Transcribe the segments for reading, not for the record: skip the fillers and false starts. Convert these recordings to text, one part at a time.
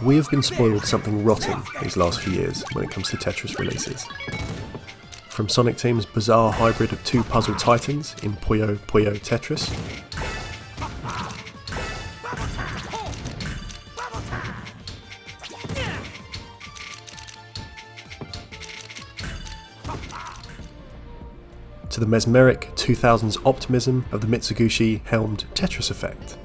We have been spoiled something rotten these last few years when it comes to Tetris releases. From Sonic Team's bizarre hybrid of two puzzle titans in Puyo Puyo Tetris, to the mesmeric 2000s optimism of the Mitsugushi-helmed Tetris effect.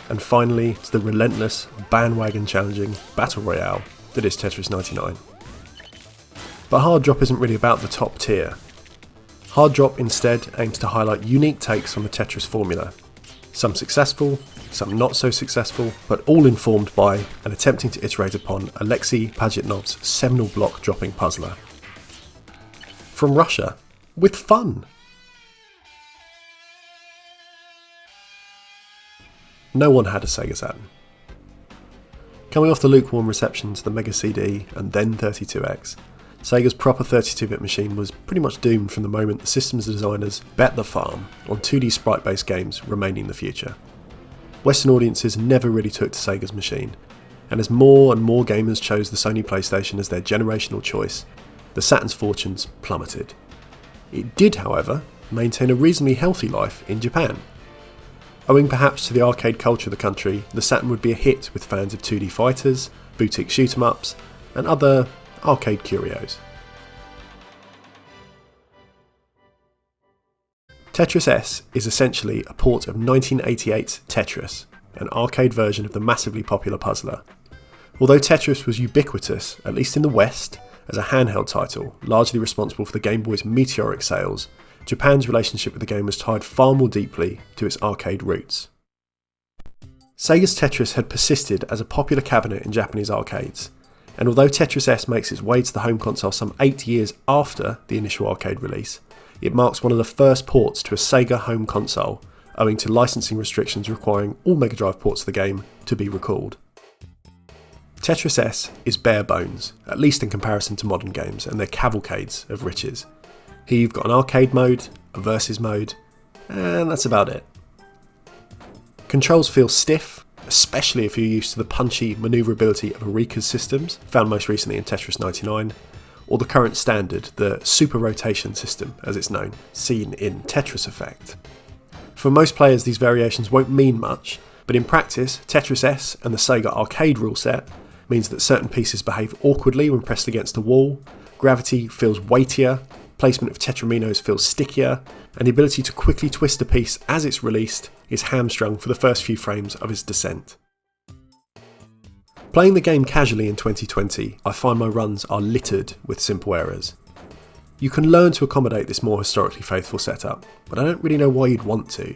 And finally, to the relentless, bandwagon-challenging battle royale that is Tetris 99. But Hard Drop isn't really about the top tier. Hard Drop instead aims to highlight unique takes on the Tetris formula, some successful, some not so successful, but all informed by and attempting to iterate upon Alexei Pajitnov's seminal block-dropping puzzler. From Russia, with fun! No one had a Sega Saturn. Coming off the lukewarm reception to the Mega CD and then 32X, Sega's proper 32-bit machine was pretty much doomed from the moment the system's designers bet the farm on 2D sprite-based games remaining the future. Western audiences never really took to Sega's machine, and as more and more gamers chose the Sony PlayStation as their generational choice, the Saturn's fortunes plummeted. It did, however, maintain a reasonably healthy life in Japan. Owing perhaps to the arcade culture of the country, the Saturn would be a hit with fans of 2D fighters, boutique shoot-em-ups, and other arcade curios. Tetris S is essentially a port of 1988's Tetris, an arcade version of the massively popular puzzler. Although Tetris was ubiquitous, at least in the West, as a handheld title, largely responsible for the Game Boy's meteoric sales, Japan's relationship with the game was tied far more deeply to its arcade roots. Sega's Tetris had persisted as a popular cabinet in Japanese arcades, and although Tetris S makes its way to the home console some 8 years after the initial arcade release, it marks one of the first ports to a Sega home console, owing to licensing restrictions requiring all Mega Drive ports of the game to be recalled. Tetris S is bare bones, at least in comparison to modern games and their cavalcades of riches. Here you've got an arcade mode, a versus mode, and that's about it. Controls feel stiff, especially if you're used to the punchy manoeuvrability of Eureka's systems, found most recently in Tetris 99, or the current standard, the super rotation system as it's known, seen in Tetris Effect. For most players these variations won't mean much, but in practice Tetris S and the Sega arcade rule set means that certain pieces behave awkwardly when pressed against a wall, gravity feels weightier, placement of tetraminos feels stickier, and the ability to quickly twist a piece as it's released is hamstrung for the first few frames of its descent. Playing the game casually in 2020, I find my runs are littered with simple errors. You can learn to accommodate this more historically faithful setup, but I don't really know why you'd want to.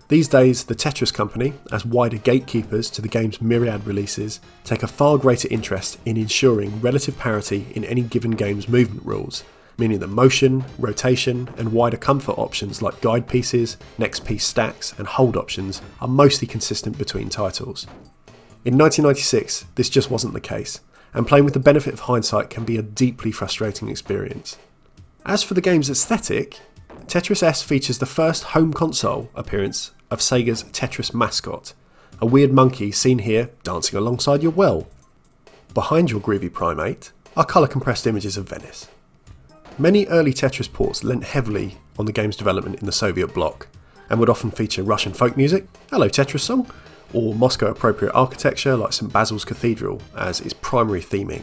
These days, the Tetris Company, as wider gatekeepers to the game's myriad releases, take a far greater interest in ensuring relative parity in any given game's movement rules, meaning that motion, rotation, and wider comfort options like guide pieces, next piece stacks, and hold options are mostly consistent between titles. In 1996, this just wasn't the case, and playing with the benefit of hindsight can be a deeply frustrating experience. As for the game's aesthetic, Tetris S features the first home console appearance of Sega's Tetris mascot, a weird monkey seen here dancing alongside your well. Behind your groovy primate are colour-compressed images of Venice. Many early Tetris ports lent heavily on the game's development in the Soviet bloc, and would often feature Russian folk music, hello Tetris song, or Moscow-appropriate architecture like St Basil's Cathedral as its primary theming.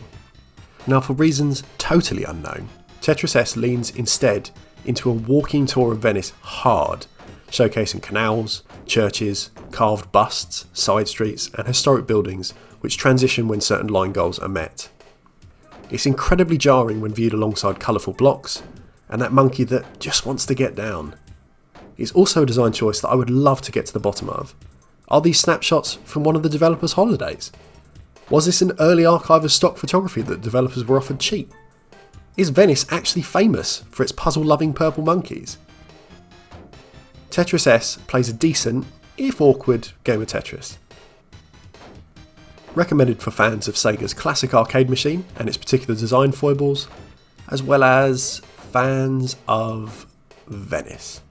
Now, for reasons totally unknown, Tetris S leans instead into a walking tour of Venice hard, showcasing canals, churches, carved busts, side streets, and historic buildings which transition when certain line goals are met. It's incredibly jarring when viewed alongside colourful blocks, and that monkey that just wants to get down. It's also a design choice that I would love to get to the bottom of. Are these snapshots from one of the developers' holidays? Was this an early archive of stock photography that developers were offered cheap? Is Venice actually famous for its puzzle-loving purple monkeys? Tetris S plays a decent, if awkward, game of Tetris. Recommended for fans of Sega's classic arcade machine and its particular design foibles, as well as fans of Venice.